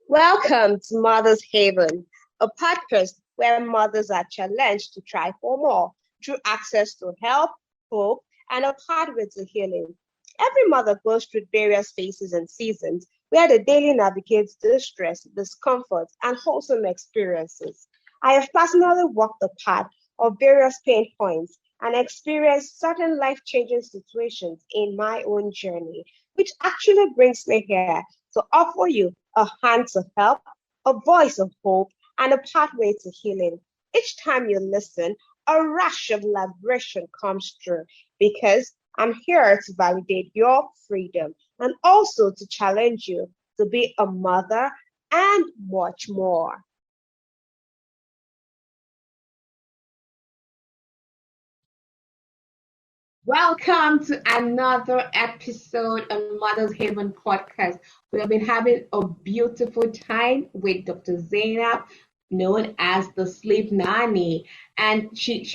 Welcome to Mother's Haven, a podcast where mothers are challenged to try for more through access to help, hope, and a pathway to healing. Every mother goes through various phases and seasons where they daily navigate distress, discomfort, and wholesome experiences. I have personally walked the path of various pain points and experienced certain life changing situations in my own journey, which actually brings me here to offer you a hand to help, a voice of hope, and a pathway to healing. Each time you listen, a rush of liberation comes through because I'm here to validate your freedom and also to challenge you to be a mother and much more. Welcome to another episode of Mother's Haven podcast. We have been having a beautiful time with Dr. Zainab, known as the Sleep Nanny, and she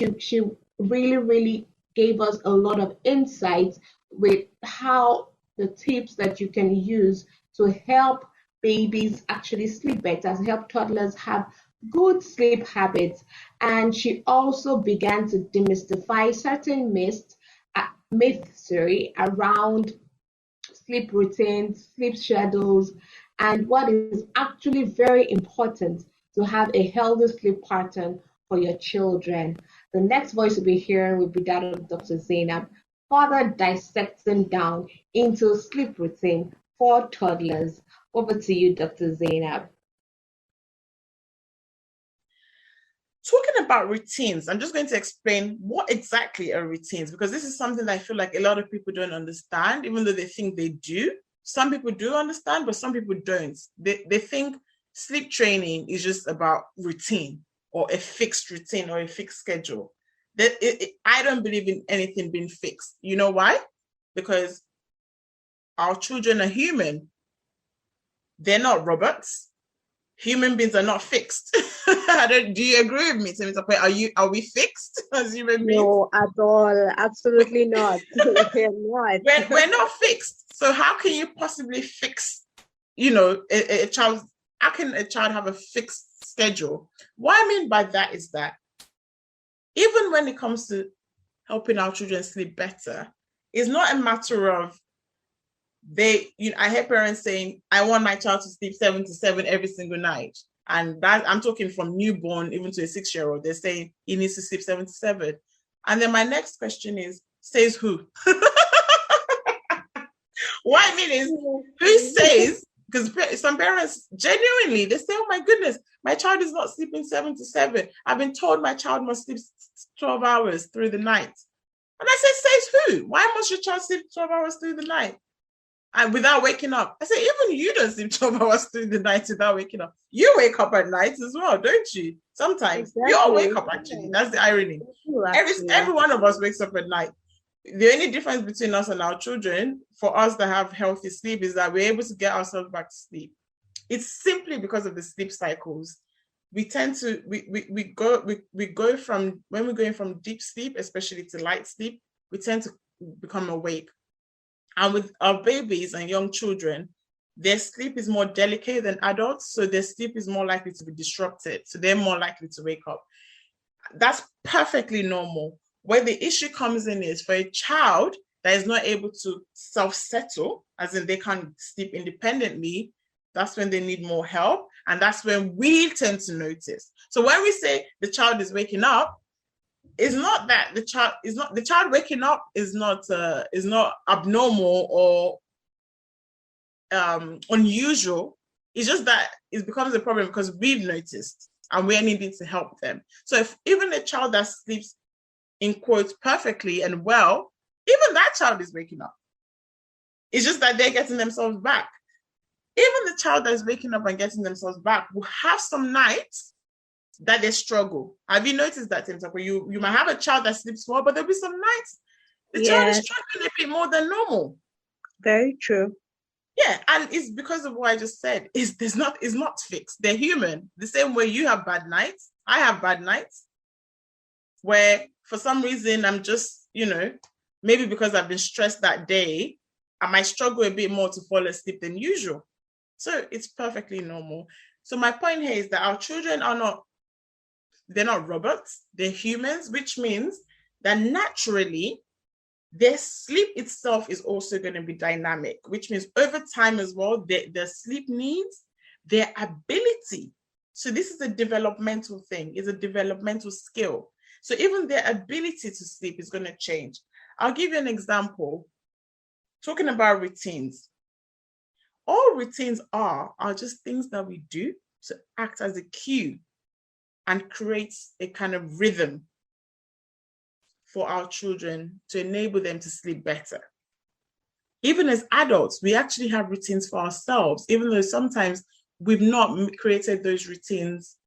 really gave us a lot of insights with how the tips that you can use to help babies actually sleep better, to help toddlers have good sleep habits. And she also began to demystify certain myths around sleep routines, sleep schedules, and what is actually very important to have a healthy sleep pattern for your children. The next voice we'll be hearing will be that of Dr. Zainab, further dissecting down into sleep routine for toddlers. Over to you, Dr. Zainab. Talking about routines, I'm just going to explain what exactly are routines, because this is something I feel like a lot of people don't understand, even though they think they do. Some people do understand, but some people don't. They think sleep training is just about routine or a fixed routine or a fixed schedule. I don't believe in anything being fixed. You know why? Because our children are human. They're not robots. Human beings are not fixed. Do you agree with me, Are we fixed as human beings? No, at all. Absolutely not. We're not. We're not fixed. So how can you possibly fix, a child? How can a child have a fixed schedule? What I mean by that is that even when it comes to helping our children sleep better, it's not a matter of I hear parents saying, I want my child to sleep 7 to 7 every single night. And that I'm talking from newborn even to a 6-year-old. They're saying he needs to sleep 7 to 7. And then my next question is, says who? What I mean is, who says? Because some parents genuinely, they say, oh my goodness, my child is not sleeping 7 to 7. I've been told my child must sleep 12 hours through the night. And I say, says who? Why must your child sleep 12 hours through the night? And without waking up. I say, even you don't sleep 12 hours through the night without waking up. You wake up at night as well, don't you? Sometimes. Exactly. We all wake up, actually. That's the irony. Every one of us wakes up at night. The only difference between us and our children, for us that have healthy sleep, is that we're able to get ourselves back to sleep. It's simply because of the sleep cycles. We tend to, we go from, when we're going from deep sleep, especially to light sleep, we tend to become awake. And with our babies and young children, their sleep is more delicate than adults, so their sleep is more likely to be disrupted. So they're more likely to wake up. That's perfectly normal. Where the issue comes in is for a child that is not able to self-settle, as in they can't sleep independently, that's when they need more help. And that's when we tend to notice. So when we say the child is waking up, it's not that the child waking up is not abnormal or unusual. It's just that it becomes a problem because we've noticed and we're needing to help them. So if even a child that sleeps in quotes perfectly and well, even that child is waking up. It's just that they're getting themselves back. Even the child that is waking up and getting themselves back will have some nights that they struggle. Have you noticed that, Tim? You might have a child that sleeps well, but there'll be some nights the child is struggling a bit more than normal. Very true. Yeah, and it's because of what I just said. It's not fixed. They're human. The same way you have bad nights, I have bad nights, where for some reason I'm just, maybe because I've been stressed that day, I might struggle a bit more to fall asleep than usual. So it's perfectly normal. So my point here is that our children are not, they're not robots, they're humans, which means that naturally their sleep itself is also going to be dynamic, which means over time as well, their sleep needs, their ability. So this is a developmental thing, it's a developmental skill. So even their ability to sleep is going to change. I'll give you an example. Talking about routines. All routines are just things that we do to act as a cue and create a kind of rhythm for our children to enable them to sleep better. Even as adults, we actually have routines for ourselves, even though sometimes we've not created those routines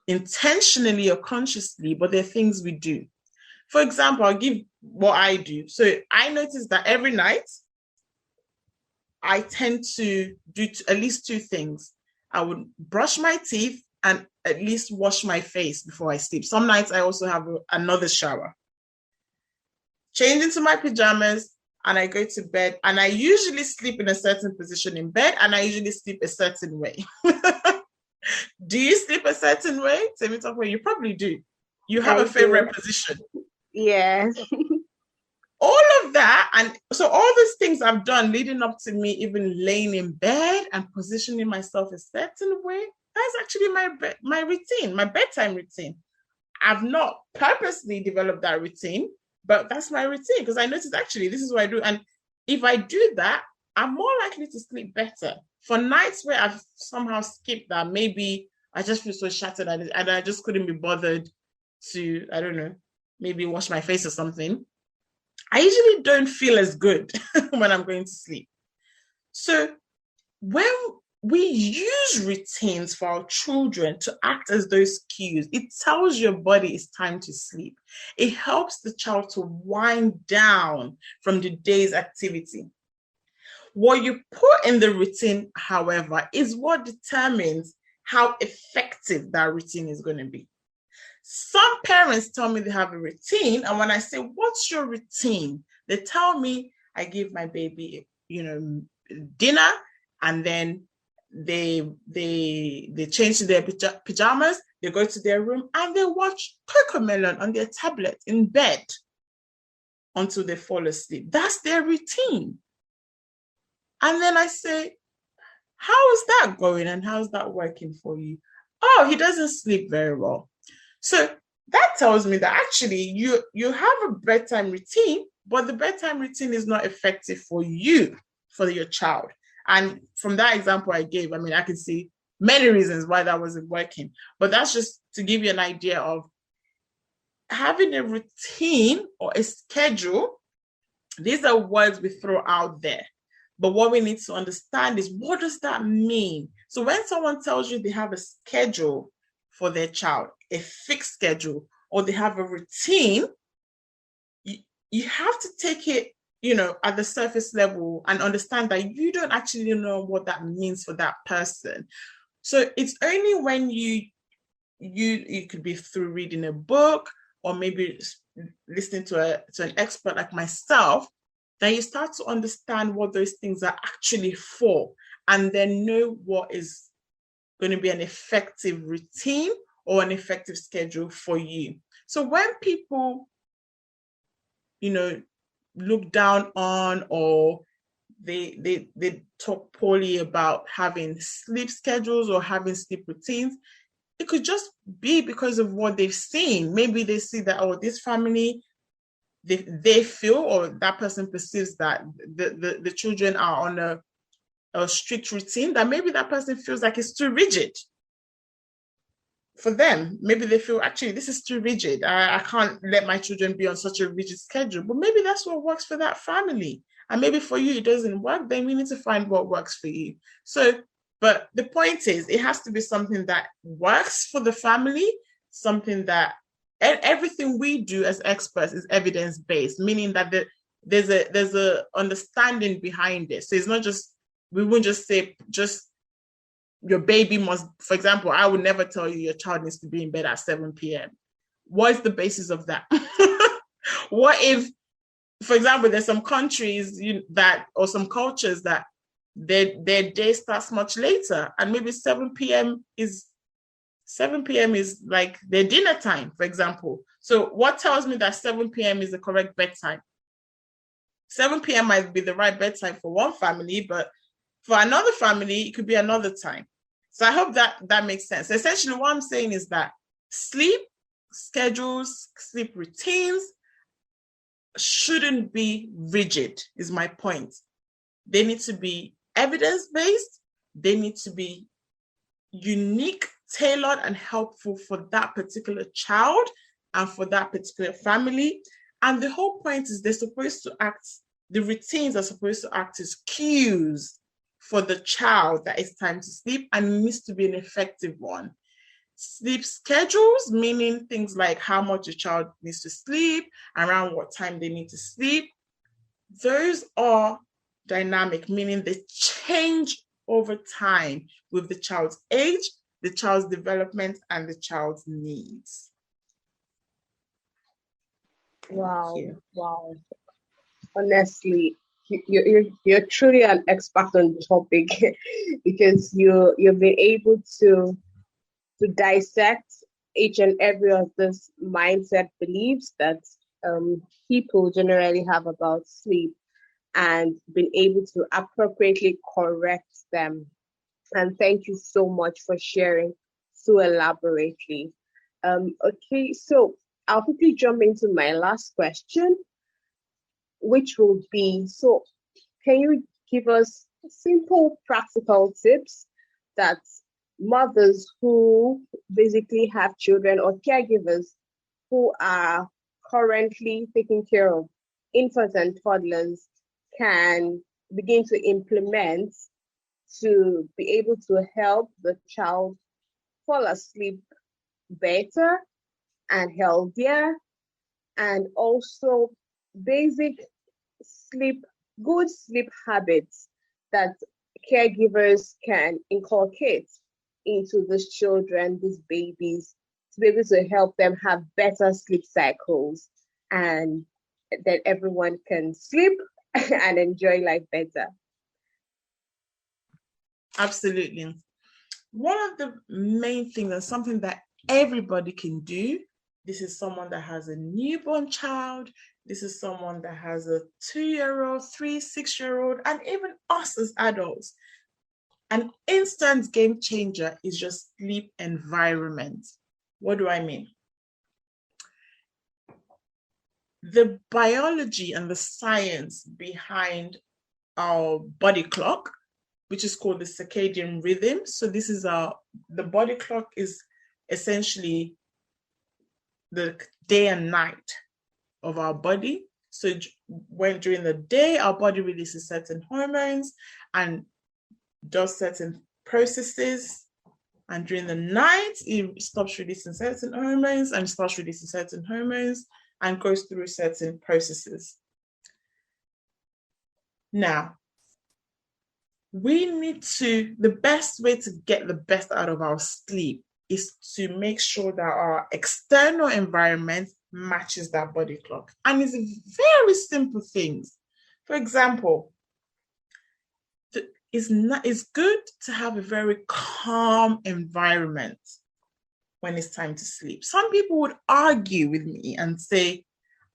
intentionally or consciously, but they're things we do. For example, I'll give what I do. So I notice that every night, I tend to do at least two things. I would brush my teeth and at least wash my face before I sleep. Some nights I also have another shower. Change into my pajamas and I go to bed, and I usually sleep in a certain position in bed, and I usually sleep a certain way. Do you sleep a certain way? Temitope, you probably do. You have a favorite position. Yes. All of that, and so all these things I've done leading up to me even laying in bed and positioning myself a certain way, that's actually my routine, my bedtime routine. I've not purposely developed that routine, but that's my routine because I noticed actually this is what I do. And if I do that, I'm more likely to sleep better. For nights where I've somehow skipped that, maybe I just feel so shattered and I just couldn't be bothered to, I don't know, maybe wash my face or something. I usually don't feel as good when I'm going to sleep. So when we use routines for our children to act as those cues, it tells your body it's time to sleep. It helps the child to wind down from the day's activity. What you put in the routine, however, is what determines how effective that routine is going to be. Some parents tell me they have a routine, and when I say, what's your routine? They tell me I give my baby, dinner, and then they change to their pajamas, they go to their room, and they watch Cocomelon on their tablet in bed until they fall asleep. That's their routine. And then I say, how is that going and how's that working for you? Oh, he doesn't sleep very well. So that tells me that actually you have a bedtime routine, but the bedtime routine is not effective for you, for your child. And from that example I gave, I mean, I can see many reasons why that wasn't working, but that's just to give you an idea of having a routine or a schedule. These are words we throw out there, but what we need to understand is, what does that mean? So when someone tells you they have a schedule for their child, a fixed schedule, or they have a routine, you have to take it, at the surface level and understand that you don't actually know what that means for that person. So it's only when you could be through reading a book or maybe listening to an expert like myself, that you start to understand what those things are actually for, and then know what is going to be an effective routine or an effective schedule for you. So when people, look down on, or they talk poorly about having sleep schedules or having sleep routines, it could just be because of what they've seen. Maybe they see that, this family, they feel, or that person perceives that the children are on a strict routine, that maybe that person feels like it's too rigid for them. Maybe they feel, actually, this is too rigid. I can't let my children be on such a rigid schedule. But maybe that's what works for that family. And maybe for you, it doesn't work. Then we need to find what works for you. So, but the point is, it has to be something that works for the family, something that, and everything we do as experts is evidence-based, meaning that there's a understanding behind it. So it's not just, we won't just say, just your baby must, for example, I would never tell you your child needs to be in bed at 7 p.m. What is the basis of that? What if, for example, there's some countries or some cultures that their day starts much later, and maybe 7 p.m. is like their dinner time, for example. So what tells me that 7 p.m. is the correct bedtime? 7 p.m. might be the right bedtime for one family, but for another family, it could be another time. So I hope that makes sense. Essentially, what I'm saying is that sleep schedules, sleep routines shouldn't be rigid, is my point. They need to be evidence-based. They need to be unique, tailored, and helpful for that particular child and for that particular family. And the whole point is the routines are supposed to act as cues for the child that it's time to sleep, and it needs to be an effective one. Sleep schedules, meaning things like how much a child needs to sleep, around what time they need to sleep. Those are dynamic, meaning they change over time with the child's age, the child's development, and the child's needs. Wow. Wow. Honestly, you're truly an expert on the topic because you've been able to dissect each and every of this mindset beliefs that people generally have about sleep, and been able to appropriately correct them. And thank you so much for sharing so elaborately. Okay, so I'll quickly jump into my last question, which will be, so can you give us simple practical tips that mothers who basically have children or caregivers who are currently taking care of infants and toddlers can begin to implement to be able to help the child fall asleep better and healthier, and also basic good sleep habits that caregivers can inculcate into these children, these babies, to be able to help them have better sleep cycles, and that everyone can sleep and enjoy life better. Absolutely. One of the main things, and something that everybody can do, this is someone that has a newborn child, this is someone that has a 2-year-old, 3, 6-year-old, and even us as adults. An instant game changer is just sleep environment. What do I mean? The biology and the science behind our body clock, which is called the circadian rhythm. So this is the body clock is essentially the day and night of our body. So when during the day, our body releases certain hormones and does certain processes. And during the night, it stops releasing certain hormones and starts releasing certain hormones and goes through certain processes. Now, the best way to get the best out of our sleep is to make sure that our external environment matches that body clock. And it's very simple things. For example, it's good to have a very calm environment when it's time to sleep. Some people would argue with me and say,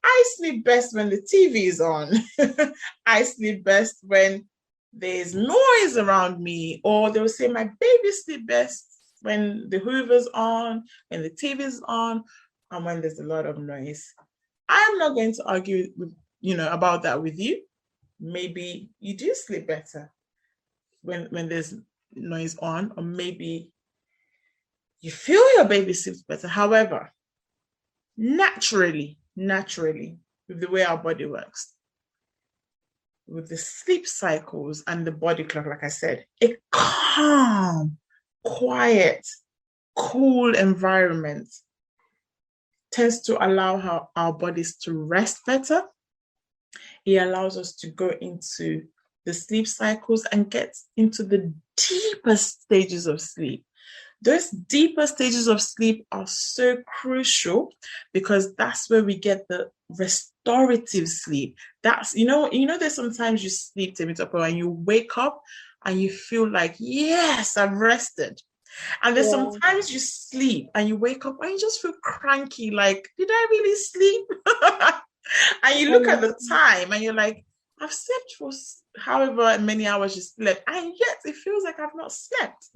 I sleep best when the TV is on. I sleep best when there's noise around me. Or they'll say, my baby sleep best when the Hoover's on, when the TV's on, and when there's a lot of noise. I'm not going to argue about that with you. Maybe you do sleep better when there's noise on, or maybe you feel your baby sleeps better. However, naturally, with the way our body works, with the sleep cycles and the body clock, like I said, a calm, quiet, cool environment tends to allow our bodies to rest better. It allows us to go into the sleep cycles and get into the deepest stages of sleep. Those deeper stages of sleep are so crucial because that's where we get the restorative sleep. That's, there's sometimes you sleep and you wake up and you feel like, yes, I've rested. And then sometimes you sleep and you wake up and you just feel cranky, like, did I really sleep? And you look at the time and you're like, I've slept for however many hours you slept, and yet it feels like I've not slept.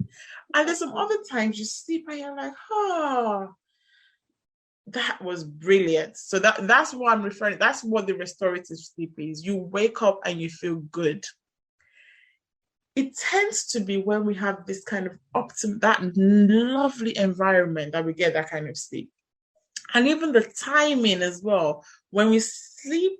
And there's some other times you sleep and you're like, oh, that was brilliant. So that's what I'm referring. That's what the restorative sleep is. You wake up and you feel good. It tends to be when we have this kind of that lovely environment that we get that kind of sleep. And even the timing as well, when we sleep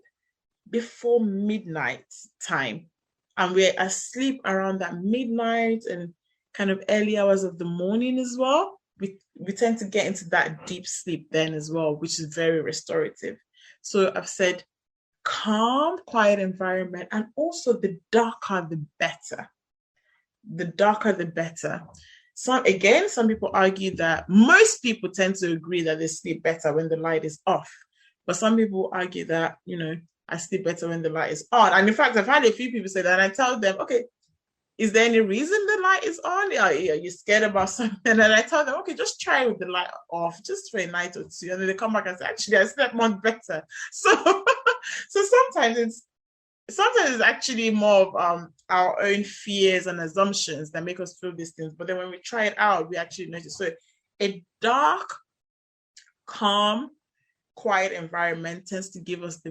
before midnight time and we're asleep around that midnight and kind of early hours of the morning as well, we tend to get into that deep sleep then as well, which is very restorative. So I've said calm, quiet environment, and also the darker the better. The darker the better. Some people argue that most people tend to agree that they sleep better when the light is off. But some people argue that, I sleep better when the light is on. And in fact, I've had a few people say that, and I tell them, okay, is there any reason the light is on? Are you scared about something? And I tell them, okay, just try with the light off, just for a night or two. And then they come back and say, actually, I slept much better. So sometimes it's actually more of our own fears and assumptions that make us feel these things. But then when we try it out, we actually notice. So a dark, calm, quiet environment tends to give us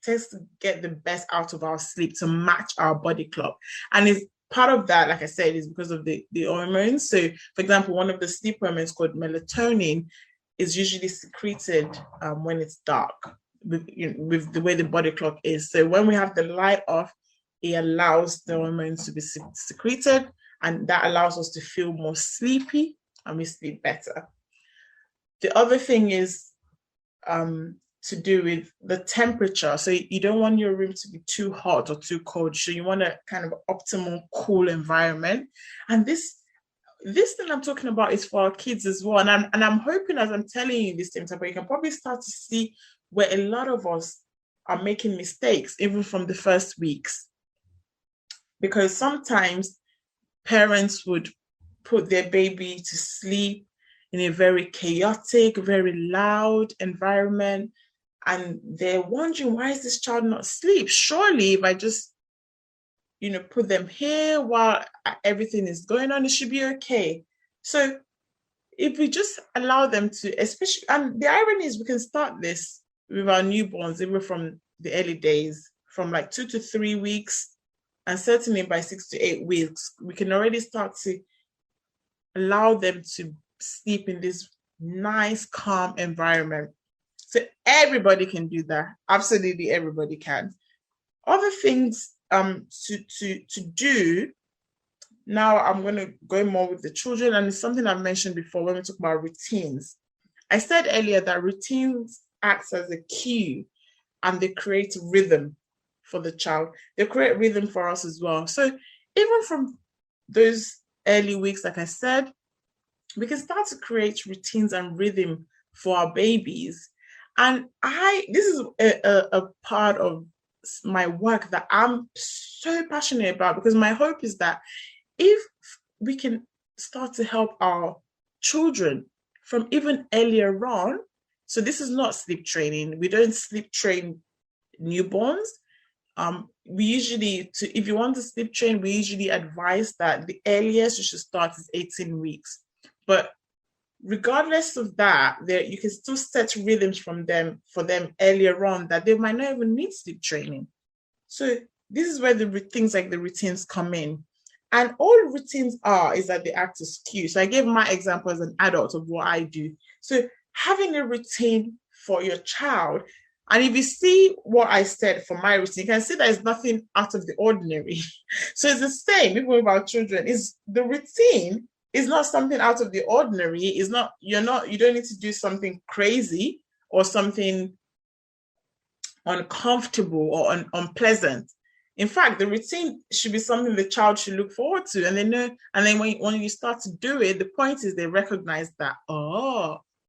tends to get the best out of our sleep to match our body clock. And it's part of that, like I said, is because of the hormones. So, for example, one of the sleep hormones called melatonin is usually secreted when it's dark, with the way the body clock is. So when we have the light off, it allows the hormones to be secreted, and that allows us to feel more sleepy and we sleep better. The other thing is to do with the temperature. So you don't want your room to be too hot or too cold. So you want a kind of optimal cool environment. And this thing I'm talking about is for our kids as well. And I'm hoping, as I'm telling you this thing, but you can probably start to see where a lot of us are making mistakes, even from the first weeks. Because sometimes parents would put their baby to sleep in a very chaotic, very loud environment. And they're wondering, why is this child not asleep? Surely if I just, put them here while everything is going on, it should be okay. So if we just allow them to, especially, and the irony is we can start this with our newborns, even from the early days, from like 2 to 3 weeks, and certainly by 6 to 8 weeks, we can already start to allow them to sleep in this nice, calm environment. So everybody can do that. Absolutely, everybody can. Other things to do. Now I'm going to go more with the children, and it's something I've mentioned before when we talk about routines. I said earlier that routines act as a cue, and they create rhythm for the child. They create rhythm for us as well. So even from those early weeks, like I said, we can start to create routines and rhythm for our babies. And this is a part of my work that I'm so passionate about, because my hope is that if we can start to help our children from even earlier on, so this is not sleep training. We don't sleep train newborns. We usually, if you want to sleep train, we usually advise that the earliest you should start is 18 weeks. But regardless of that, you can still set rhythms for them earlier on that they might not even need sleep training. So this is where things like the routines come in. And all routines is that they act as cues. So I gave my example as an adult of what I do. So having a routine for your child, and if you see what I said for my routine, you can see that it's nothing out of the ordinary. So it's the same, even with our children. The routine is not something out of the ordinary. You don't need to do something crazy or something uncomfortable or unpleasant. In fact, the routine should be something the child should look forward to. And they know, and then when you start to do it, the point is they recognize that,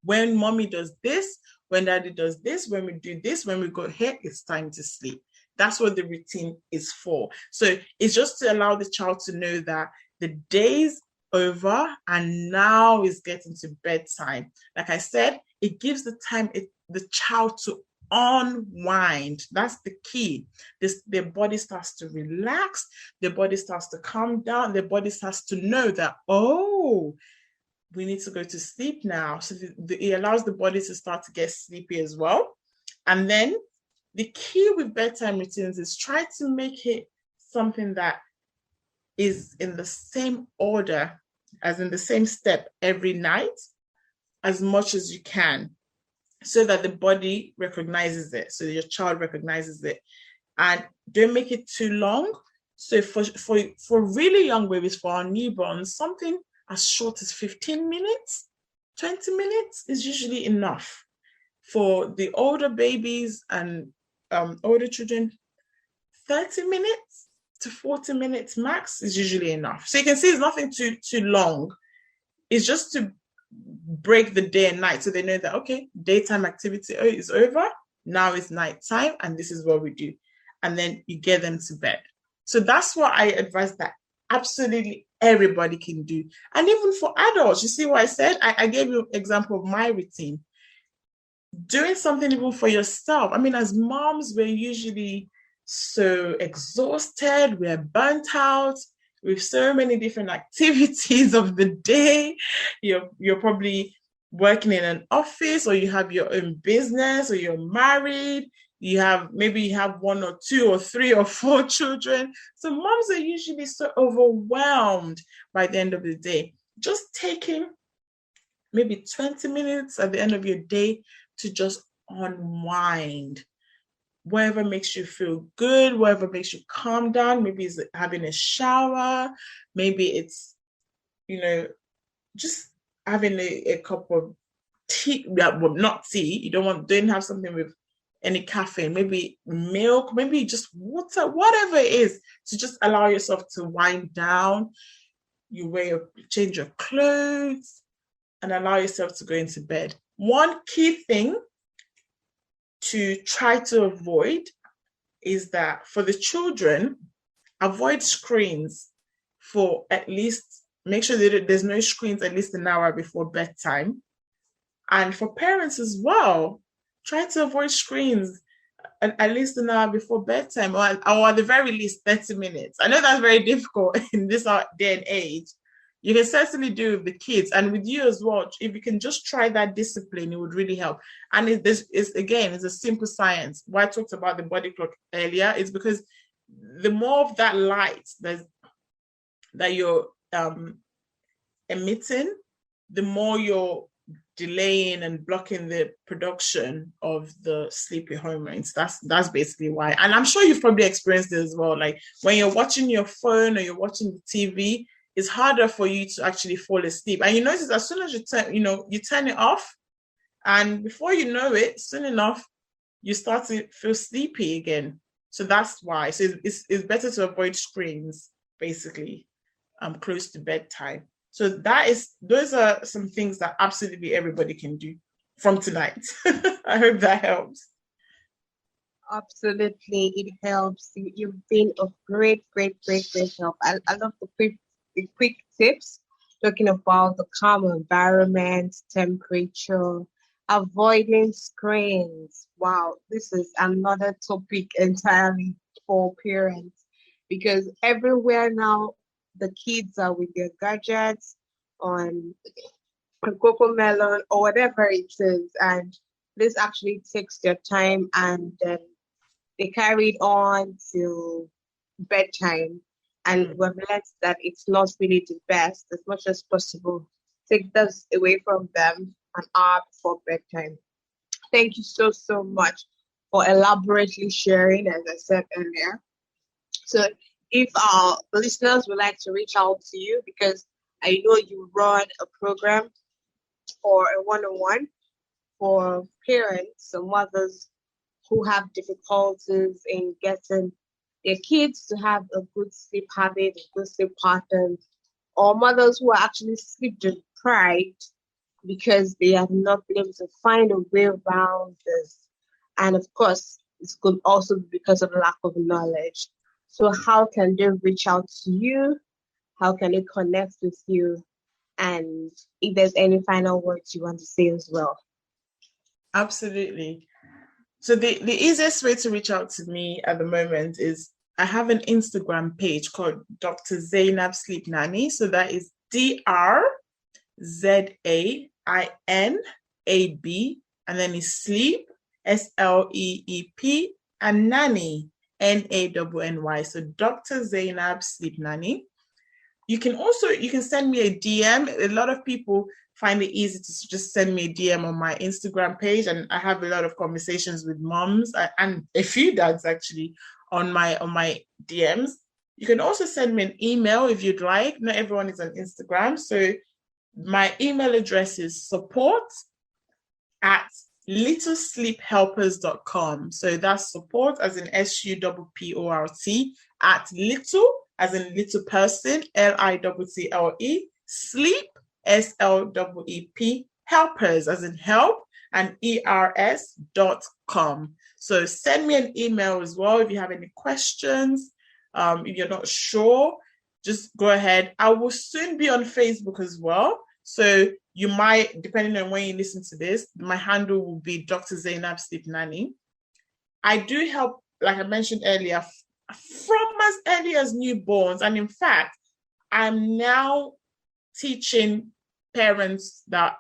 when mommy does this, when daddy does this, when we do this, when we go here, it's time to sleep. That's what the routine is for. So it's just to allow the child to know that the day's over and now is getting to bedtime. Like I said, it gives the time the child to unwind. That's the key. Their body starts to relax, their body starts to calm down, their body starts to know that, oh, we need to go to sleep now. So it allows the body to start to get sleepy as well. And then the key with bedtime routines is try to make it something that is in the same order, as in the same step every night, as much as you can, so that the body recognizes it, so your child recognizes it. And don't make it too long. So for really young babies, for our newborns, something as short as 15 minutes, 20 minutes is usually enough. For the older babies and older children, 30 minutes to 40 minutes max is usually enough. So you can see it's nothing too long. It's just to break the day and night, so they know that, okay, daytime activity is over, now it's nighttime, and this is what we do. And then you get them to bed. So that's what I advise that absolutely everybody can do. And even for adults, you see what I said? I gave you an example of my routine. Doing something even for yourself. I mean, as moms, we're usually so exhausted, we're burnt out with so many different activities of the day. You're probably working in an office, or you have your own business, or you're married. Maybe you have 1 or 2 or 3 or 4 children. So moms are usually so overwhelmed by the end of the day. Just taking maybe 20 minutes at the end of your day to just unwind. Whatever makes you feel good, whatever makes you calm down. Maybe it's having a shower, maybe it's, just having a cup of tea. Well, not tea. You don't have something with any caffeine. Maybe milk, maybe just water, whatever it is, to just allow yourself to wind down. You change your clothes and allow yourself to go into bed. One key thing to try to avoid is that for the children, avoid screens for at least, make sure that there's no screens at least an hour before bedtime. And for parents as well, try to avoid screens at least an hour before bedtime, or at the very least 30 minutes. I know that's very difficult in this day and age. You can certainly do it with the kids and with you as well. If you can just try that discipline, it would really help. And it's a simple science. Why I talked about the body clock earlier is because the more of that light that you're emitting, the more you're delaying and blocking the production of the sleepy hormones. That's basically why. And I'm sure you've probably experienced it as well. Like when you're watching your phone or you're watching the TV, it's harder for you to actually fall asleep. And you notice as soon as you turn it off, and before you know it, soon enough, you start to feel sleepy again. So that's why. So it's better to avoid screens, basically, close to bedtime. So those are some things that absolutely everybody can do from tonight. I hope that helps. Absolutely, it helps. You've been of great help. I love the quick tips talking about the calm environment, temperature, avoiding screens. Wow, this is another topic entirely for parents, because everywhere now the kids are with their gadgets on Coco Melon or whatever it is, and this actually takes their time, and then they carry it on till bedtime. And we've learned that it's not really the best. As much as possible, take this away from them an hour before bedtime. Thank you so much for elaborately sharing, as I said earlier. So if our listeners would like to reach out to you, because I know you run a program or a one-on-one for parents and mothers who have difficulties in getting their kids to have a good sleep habit, a good sleep pattern, or mothers who are actually sleep deprived because they have not been able to find a way around this. And of course, It could also be because of lack of knowledge. So how can they reach out to you? How can they connect with you? And if there's any final words you want to say as well. Absolutely. So the easiest way to reach out to me at the moment is I have an Instagram page called Dr. Zainab Sleep Nanny. So that is DRZAINAB, and then it's sleep, SLEEP, and nanny, NANNY. So Dr. Zainab Sleep Nanny. You can send me a DM. A lot of people find it easy to just send me a DM on my Instagram page, and I have a lot of conversations with moms and a few dads actually on my DMs. You can also send me an email if you'd like. Not everyone is on Instagram, so my email address is support@littlesleephelpers.com. So that's support as in SUPPORT at little as in little person, LITTLE, sleep, SLEEP, helpers as in help, and ERS.com. So send me an email as well if you have any questions. If you're not sure, just go ahead. I will soon be on Facebook as well. So you might, depending on when you listen to this, my handle will be Dr. Zainab Sleep Nanny. I do help, like I mentioned earlier, from as early as newborns. And in fact, I'm now teaching parents that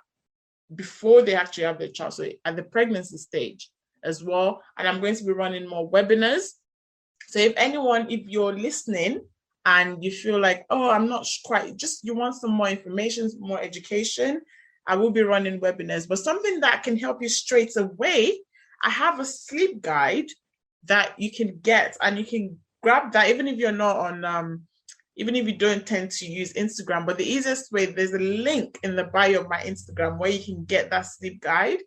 before they actually have their child, so at the pregnancy stage as well. And I'm going to be running more webinars. So if you're listening and you feel like, oh, I'm not quite, just you want some more information, more education, I will be running webinars. But something that can help you straight away, I have a sleep guide that you can get, and you can grab that even if you're not on, even if you don't tend to use Instagram. But the easiest way, there's a link in the bio of my Instagram where you can get that sleep guide.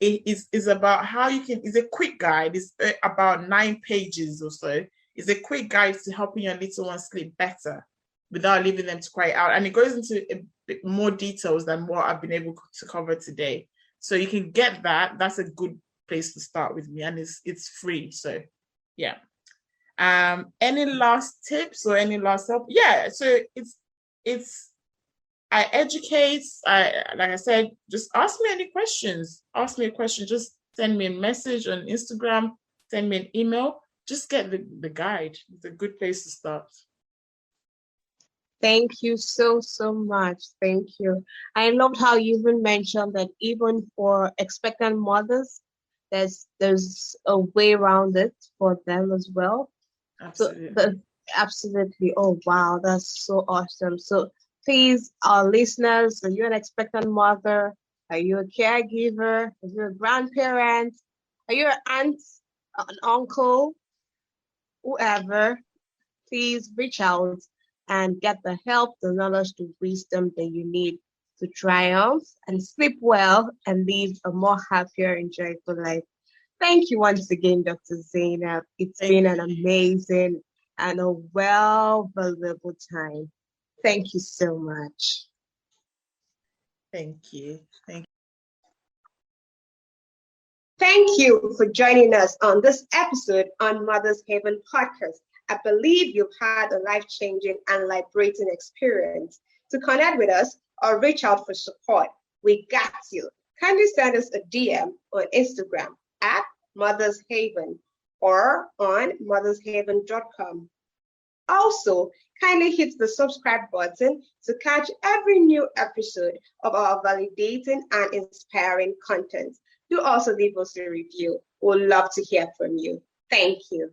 It is about how you can, it's a quick guide. It's about 9 pages or so. It's a quick guide to helping your little one sleep better without leaving them to cry out. And it goes into a bit more details than what I've been able to cover today. So you can get that. That's a good place to start with me, and it's free. So yeah. Any last tips or any last help? Yeah, so it's I educate. Like I said, just ask me any questions. Ask me a question. Just send me a message on Instagram. Send me an email. Just get the guide. It's a good place to start. Thank you so much. Thank you. I loved how you even mentioned that even for expectant mothers, there's a way around it for them as well. Absolutely. So absolutely. Oh wow, that's so awesome. So please, our listeners, are you an expectant mother? Are you a caregiver? Are you a grandparent? Are you an aunt, an uncle, whoever? Please reach out and get the help, the knowledge, the wisdom that you need to triumph and sleep well and live a more happier and joyful life. Thank you once again, Dr. Zainab. It's been an amazing and a valuable time. Thank you so much. Thank you. Thank you for joining us on this episode on Mother's Haven podcast. I believe you've had a life-changing and liberating experience. To connect with us or reach out for support, we got you. Kindly send us a DM on Instagram at Mother's Haven or on mothershaven.com. Also, kindly hit the subscribe button to catch every new episode of our validating and inspiring content. Do also leave us a review. We'd love to hear from you. Thank you.